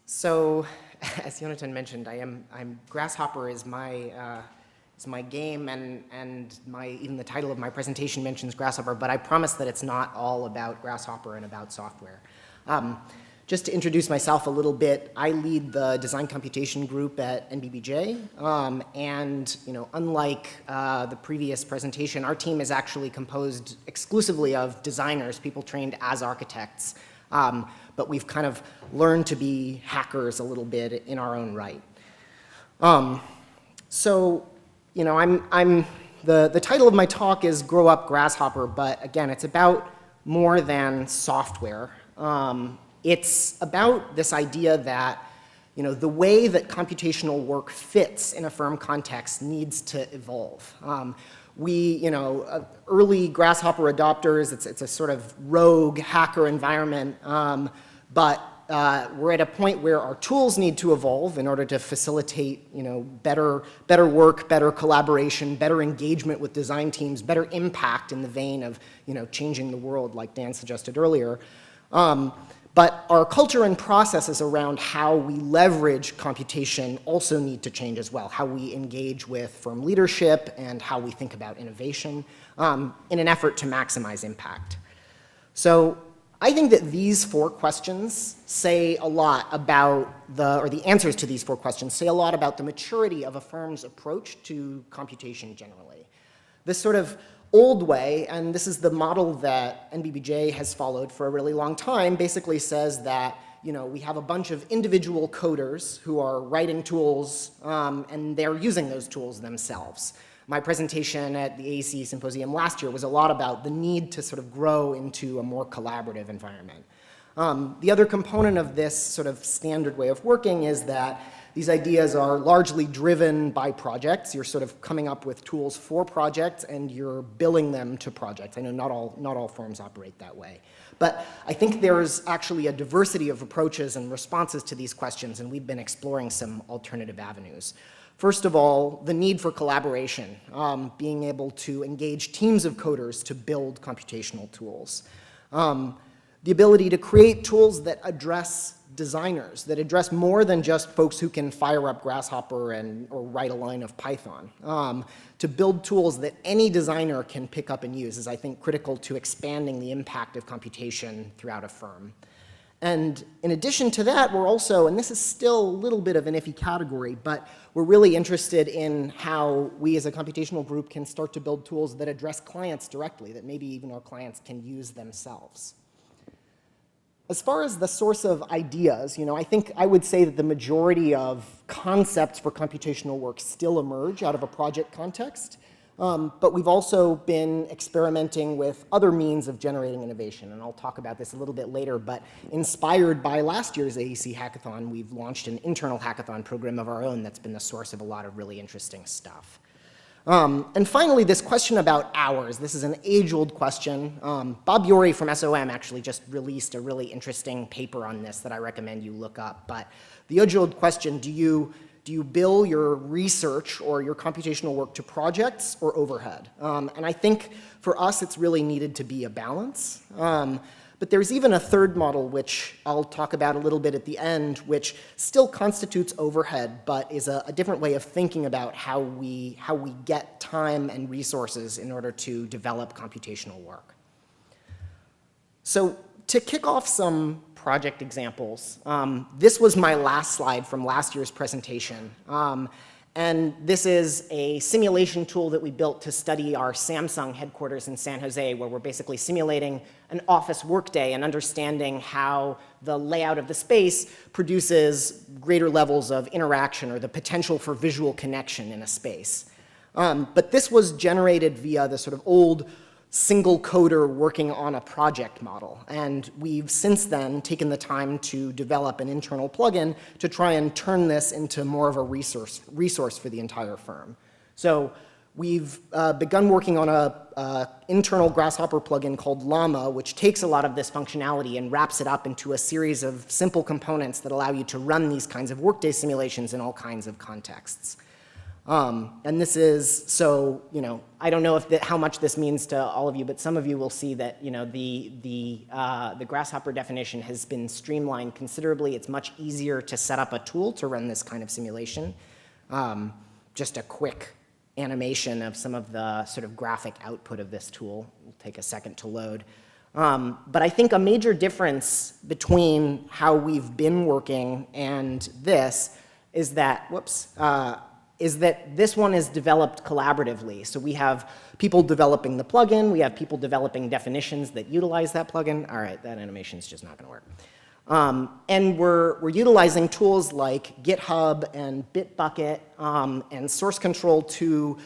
So, as Jonathan mentioned, Grasshopper is my game, and even the title of my presentation mentions Grasshopper, but I promise that it's not all about Grasshopper and about software. Just to introduce myself a little bit, I lead the design computation group at NBBJ, and unlike the previous presentation, our team is actually composed exclusively of designers, people trained as architects, but we've kind of learned to be hackers a little bit in our own right. The title of my talk is Grow Up Grasshopper, but again, it's about more than software. It's about this idea that the way that computational work fits in a firm context needs to evolve. Early Grasshopper adopters, it's a sort of rogue hacker environment, but we're at a point where our tools need to evolve in order to facilitate better work, better collaboration, better engagement with design teams, better impact in the vein of changing the world, like Dan suggested earlier. But our culture and processes around how we leverage computation also need to change as well, how we engage with firm leadership and how we think about innovation in an effort to maximize impact. So I think that these four questions say a lot about the answers to these four questions say a lot about the maturity of a firm's approach to computation generally. This sort of old way, and this is the model that NBBJ has followed for a really long time, basically says that we have a bunch of individual coders who are writing tools and they're using those tools themselves. My presentation at the AEC Symposium last year was a lot about the need to sort of grow into a more collaborative environment. The other component of this sort of standard way of working is that these ideas are largely driven by projects. You're sort of coming up with tools for projects and you're billing them to projects. I know not all firms operate that way. But I think there's actually a diversity of approaches and responses to these questions, and we've been exploring some alternative avenues. First of all, the need for collaboration, being able to engage teams of coders to build computational tools. The ability to create tools that address designers, that address more than just folks who can fire up Grasshopper or write a line of Python. To build tools that any designer can pick up and use is, I think, critical to expanding the impact of computation throughout a firm. And in addition to that, we're also, and this is still a little bit of an iffy category, but we're really interested in how we as a computational group can start to build tools that address clients directly, that maybe even our clients can use themselves. As far as the source of ideas, I think I would say that the majority of concepts for computational work still emerge out of a project context, but we've also been experimenting with other means of generating innovation, and I'll talk about this a little bit later, but inspired by last year's AEC Hackathon, we've launched an internal hackathon program of our own that's been the source of a lot of really interesting stuff. And finally, this question about hours. This is an age-old question. Bob Yorey from SOM actually just released a really interesting paper on this that I recommend you look up. But the age-old question, do you bill your research or your computational work to projects or overhead? And I think for us, it's really needed to be a balance. But there's even a third model, which I'll talk about a little bit at the end, which still constitutes overhead, but is a different way of thinking about how we get time and resources in order to develop computational work. So to kick off some project examples, this was my last slide from last year's presentation. And this is a simulation tool that we built to study our Samsung headquarters in San Jose, where we're basically simulating an office workday and understanding how the layout of the space produces greater levels of interaction or the potential for visual connection in a space. But this was generated via the sort of old single coder working on a project model. And we've since then taken the time to develop an internal plugin to try and turn this into more of a resource for the entire firm. So we've begun working on an internal Grasshopper plugin called Llama, which takes a lot of this functionality and wraps it up into a series of simple components that allow you to run these kinds of workday simulations in all kinds of contexts. And this is, so, I don't know if how much this means to all of you, but some of you will see that, the Grasshopper definition has been streamlined considerably. It's much easier to set up a tool to run this kind of simulation. Just a quick animation of some of the sort of graphic output of this tool. It'll take a second to load. But I think a major difference between how we've been working and this is that, is that this one is developed collaboratively. So we have people developing the plugin, we have people developing definitions that utilize that plugin. All right, that animation's just not gonna work. And we're utilizing tools like GitHub and Bitbucket and source control to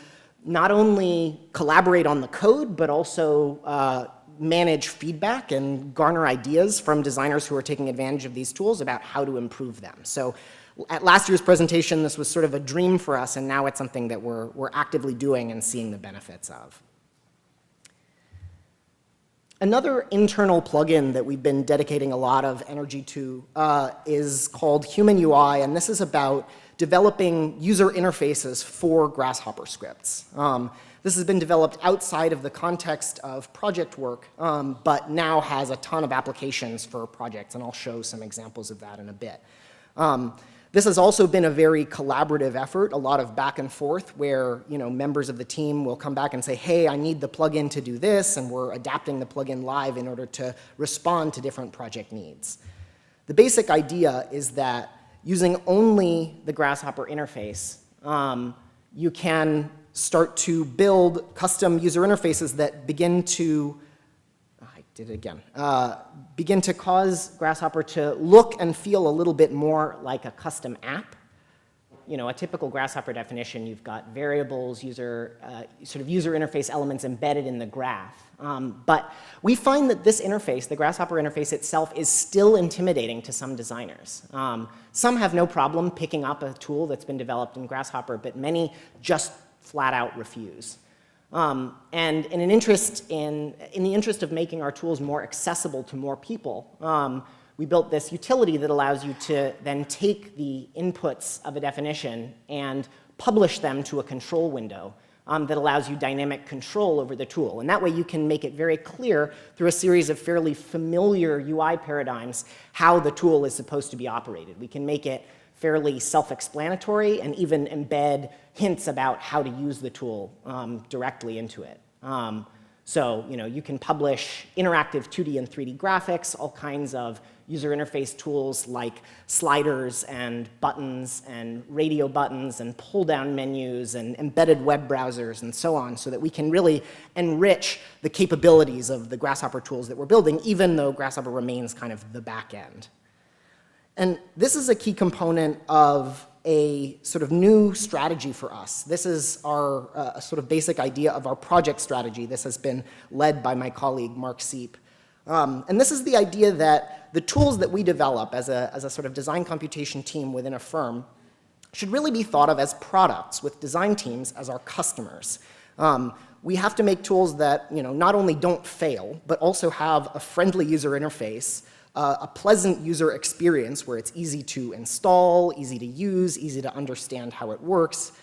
not only collaborate on the code, but also manage feedback and garner ideas from designers who are taking advantage of these tools about how to improve them. So at last year's presentation, this was sort of a dream for us, and now it's something that we're actively doing and seeing the benefits of. Another internal plugin that we've been dedicating a lot of energy to is called Heumann UI, and this is about developing user interfaces for Grasshopper scripts. This has been developed outside of the context of project work, but now has a ton of applications for projects, and I'll show some examples of that in a bit. This has also been a very collaborative effort, a lot of back and forth where members of the team will come back and say, hey, I need the plugin to do this, and we're adapting the plugin live in order to respond to different project needs. The basic idea is that using only the Grasshopper interface, you can start to build custom user interfaces that begin to begin to cause Grasshopper to look and feel a little bit more like a custom app. A typical Grasshopper definition, you've got variables, sort of user interface elements embedded in the graph. But we find that this interface, the Grasshopper interface itself, is still intimidating to some designers. Some have no problem picking up a tool that's been developed in Grasshopper, but many just flat out refuse. And in the interest of making our tools more accessible to more people, we built this utility that allows you to then take the inputs of a definition and publish them to a control window that allows you dynamic control over the tool. And that way you can make it very clear through a series of fairly familiar UI paradigms how the tool is supposed to be operated. We can make it fairly self-explanatory and even embed hints about how to use the tool directly into it. So you can publish interactive 2D and 3D graphics, all kinds of user interface tools like sliders and buttons and radio buttons and pull-down menus and embedded web browsers and so on, so that we can really enrich the capabilities of the Grasshopper tools that we're building, even though Grasshopper remains kind of the back end. And this is a key component of a sort of new strategy for us. This is our sort of basic idea of our project strategy. This has been led by my colleague, Mark Seep. And this is the idea that the tools that we develop as a sort of design computation team within a firm should really be thought of as products with design teams as our customers. We have to make tools that not only don't fail, but also have a friendly user interface, a pleasant user experience where it's easy to install, easy to use, easy to understand how it works.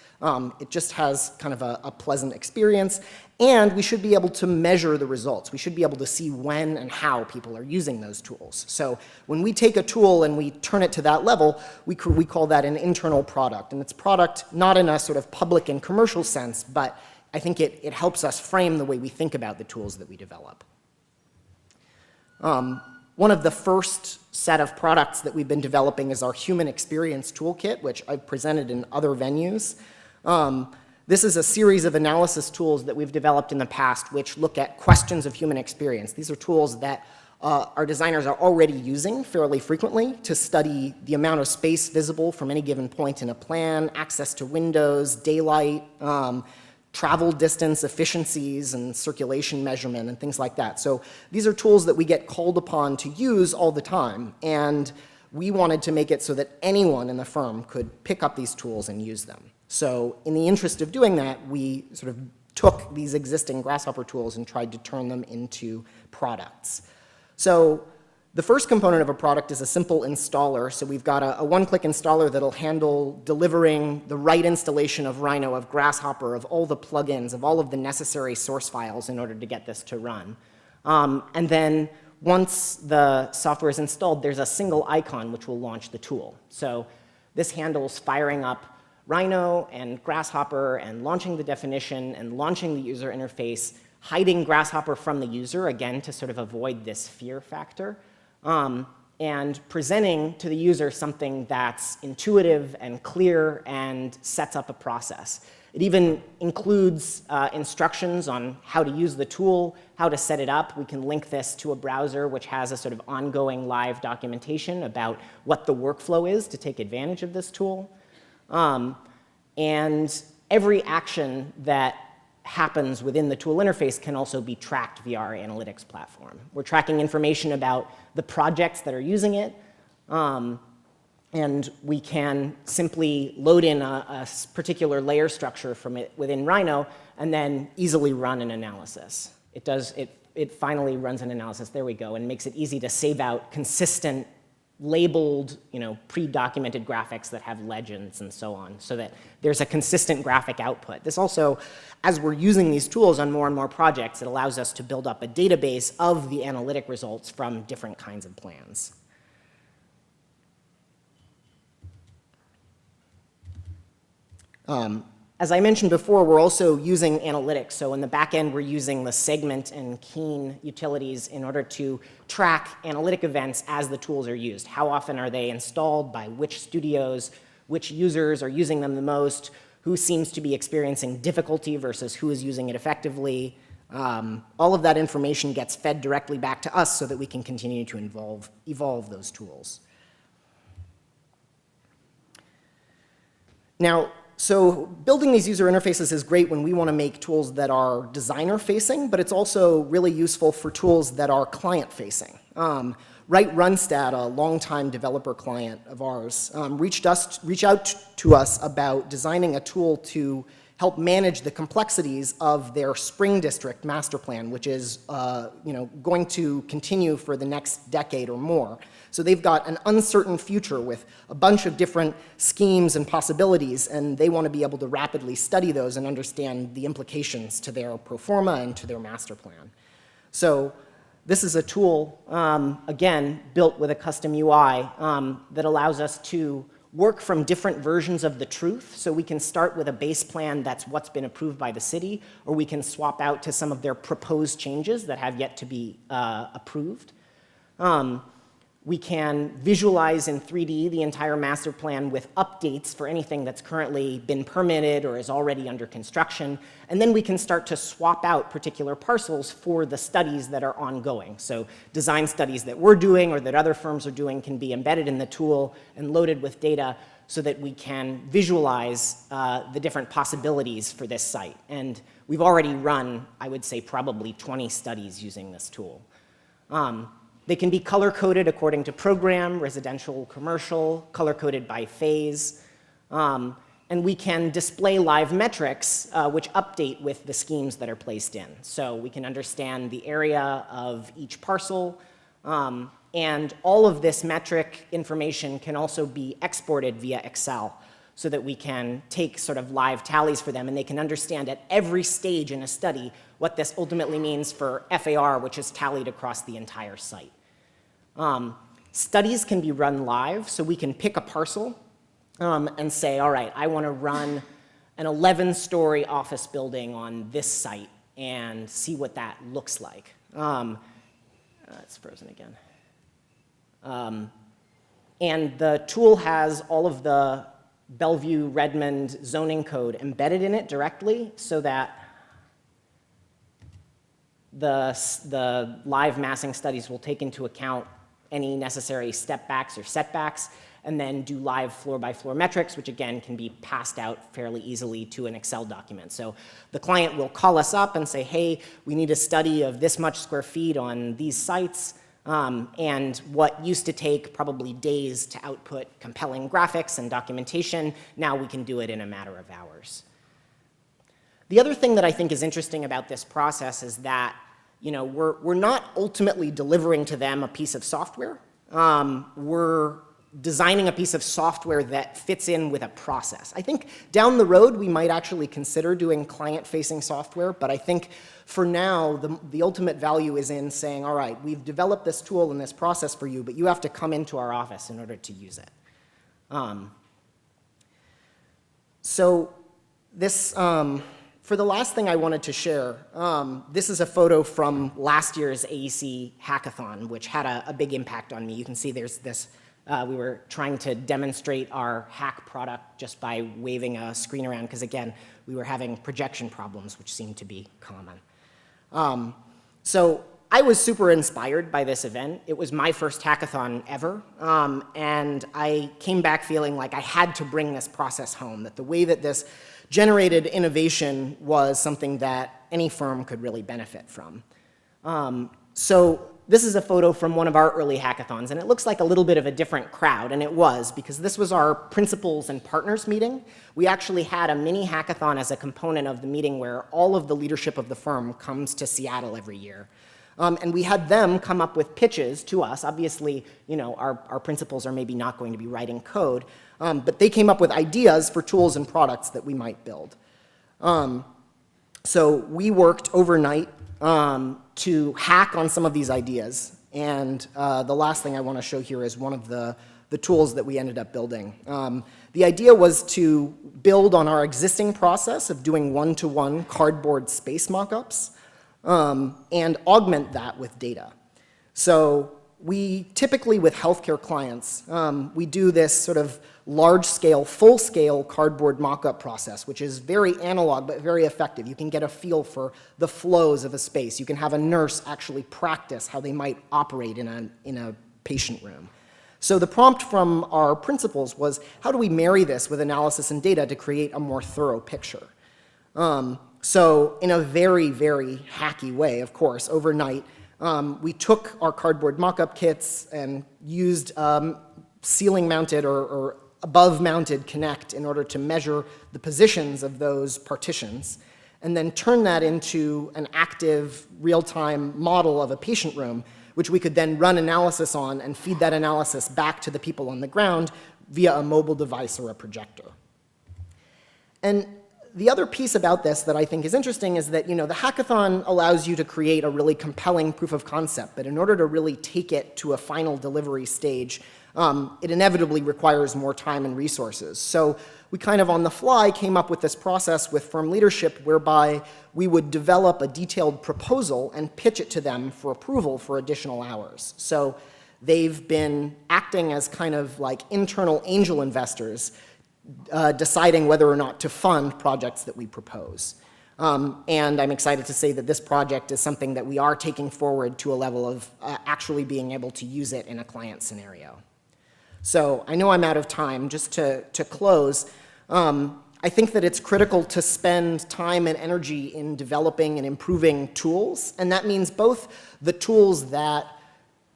It just has kind of a pleasant experience, and we should be able to measure the results. We should be able to see when and how people are using those tools. So when we take a tool and we turn it to that level, we call that an internal product. And it's product not in a sort of public and commercial sense, but I think it helps us frame the way we think about the tools that we develop. One of the first set of products that we've been developing is our Human Experience Toolkit, which I've presented in other venues. This is a series of analysis tools that we've developed in the past which look at questions of human experience. These are tools that our designers are already using fairly frequently to study the amount of space visible from any given point in a plan, access to windows, daylight, travel distance efficiencies and circulation measurement and things like that. So these are tools that we get called upon to use all the time, and we wanted to make it so that anyone in the firm could pick up these tools and use them. So in the interest of doing that, we sort of took these existing Grasshopper tools and tried to turn them into products. So The first component of a product is a simple installer. So we've got a one-click installer that'll handle delivering the right installation of Rhino, of Grasshopper, of all the plugins, of all of the necessary source files in order to get this to run. And then once the software is installed, there's a single icon which will launch the tool. So this handles firing up Rhino and Grasshopper and launching the definition and launching the user interface, hiding Grasshopper from the user, again, to sort of avoid this fear factor, and presenting to the user something that's intuitive and clear and sets up a process. It even includes instructions on how to use the tool, how to set it up. We can link this to a browser which has a sort of ongoing live documentation about what the workflow is to take advantage of this tool. And every action that happens within the tool interface can also be tracked via our analytics platform. We're tracking information about the projects that are using it, and we can simply load in a particular layer structure from it within Rhino and then easily run an analysis. It finally runs an analysis, there we go, and makes it easy to save out consistent labeled, pre-documented graphics that have legends and so on, so that there's a consistent graphic output. This also, as we're using these tools on more and more projects, it allows us to build up a database of the analytic results from different kinds of plans. As I mentioned before, we're also using analytics. So in the back end, we're using the segment and keen utilities in order to track analytic events as the tools are used. How often are they installed, by which studios, which users are using them the most, who seems to be experiencing difficulty versus who is using it effectively. All of that information gets fed directly back to us so that we can continue to evolve those tools. Now, so building these user interfaces is great when we want to make tools that are designer-facing, but it's also really useful for tools that are client-facing. Wright Runstad, a longtime developer client of ours, reached out to us about designing a tool to help manage the complexities of their Spring District master plan, which is going to continue for the next decade or more. So they've got an uncertain future with a bunch of different schemes and possibilities, and they want to be able to rapidly study those and understand the implications to their pro forma and to their master plan. So this is a tool, again, built with a custom UI that allows us to work from different versions of the truth. So we can start with a base plan that's what's been approved by the city, or we can swap out to some of their proposed changes that have yet to be approved. We can visualize in 3D the entire master plan with updates for anything that's currently been permitted or is already under construction. And then we can start to swap out particular parcels for the studies that are ongoing. So design studies that we're doing or that other firms are doing can be embedded in the tool and loaded with data so that we can visualize the different possibilities for this site. And we've already run, I would say, probably 20 studies using this tool. They can be color-coded according to program, residential, commercial, color-coded by phase. And we can display live metrics which update with the schemes that are placed in. So we can understand the area of each parcel. And all of this metric information can also be exported via Excel so that we can take sort of live tallies for them, and they can understand at every stage in a study what this ultimately means for FAR, which is tallied across the entire site. Studies can be run live, so we can pick a parcel and say, all right, I want to run an 11-story office building on this site and see what that looks like. It's frozen again. And the tool has all of the Bellevue Redmond zoning code embedded in it directly so that the live massing studies will take into account any necessary step backs or setbacks, and then do live floor-by-floor metrics, which again can be passed out fairly easily to an Excel document. So the client will call us up and say, hey, we need a study of this much square feet on these sites, and what used to take probably days to output compelling graphics and documentation, now we can do it in a matter of hours. The other thing that I think is interesting about this process is that we're not ultimately delivering to them a piece of software. We're designing a piece of software that fits in with a process. I think down the road we might actually consider doing client-facing software, but I think for now the ultimate value is in saying, all right, we've developed this tool and this process for you, but you have to come into our office in order to use it. So this, for the last thing I wanted to share, this is a photo from last year's AEC Hackathon, which had a big impact on me. You can see there's this, we were trying to demonstrate our hack product just by waving a screen around, because again, we were having projection problems, which seemed to be common. So I was super inspired by this event. It was my first hackathon ever, and I came back feeling like I had to bring this process home, that the way that this generated innovation was something that any firm could really benefit from. So this is a photo from one of our early hackathons, and it looks like a little bit of a different crowd, and it was, because this was our principals and partners meeting. We actually had a mini hackathon as a component of the meeting where all of the leadership of the firm comes to Seattle every year. And we had them come up with pitches to us. Obviously, our principals are maybe not going to be writing code, but they came up with ideas for tools and products that we might build. So we worked overnight to hack on some of these ideas. And the last thing I want to show here is one of the tools that we ended up building. The idea was to build on our existing process of doing one-to-one cardboard space mockups and augment that with data. So we typically, with healthcare clients, we do this sort of large-scale, full-scale cardboard mock-up process, which is very analog but very effective. You can get a feel for the flows of a space. You can have a nurse actually practice how they might operate in a patient room. So the prompt from our principals was, how do we marry this with analysis and data to create a more thorough picture? So in a very, very hacky way, of course, overnight, we took our cardboard mock-up kits and used ceiling-mounted or above-mounted Kinect in order to measure the positions of those partitions, and then turn that into an active, real-time model of a patient room, which we could then run analysis on and feed that analysis back to the people on the ground via a mobile device or a projector. And the other piece about this that I think is interesting is that, the hackathon allows you to create a really compelling proof of concept, but in order to really take it to a final delivery stage, it inevitably requires more time and resources. So we kind of on the fly came up with this process with firm leadership whereby we would develop a detailed proposal and pitch it to them for approval for additional hours. So they've been acting as kind of like internal angel investors, deciding whether or not to fund projects that we propose. And I'm excited to say that this project is something that we are taking forward to a level of actually being able to use it in a client scenario. So I know I'm out of time. Just to close, I think that it's critical to spend time and energy in developing and improving tools, and that means both the tools that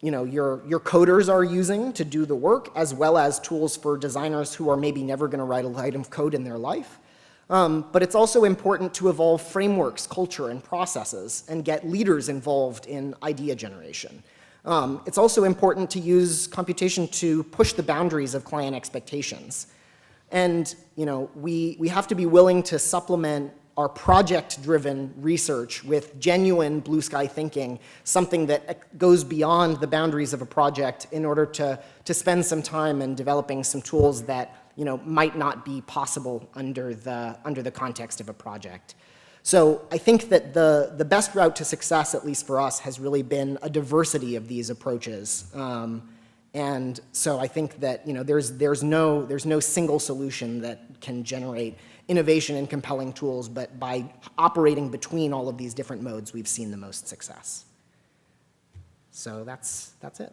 your coders are using to do the work, as well as tools for designers who are maybe never going to write a line of code in their life. But it's also important to evolve frameworks, culture, and processes, and get leaders involved in idea generation. It's also important to use computation to push the boundaries of client expectations. And we have to be willing to supplement our project-driven research with genuine blue sky thinking, something that goes beyond the boundaries of a project in order to spend some time in developing some tools that might not be possible under the context of a project. So I think that the best route to success, at least for us, has really been a diversity of these approaches. And so I think that there's no single solution that can generate innovation and compelling tools, but by operating between all of these different modes, we've seen the most success. So that's it.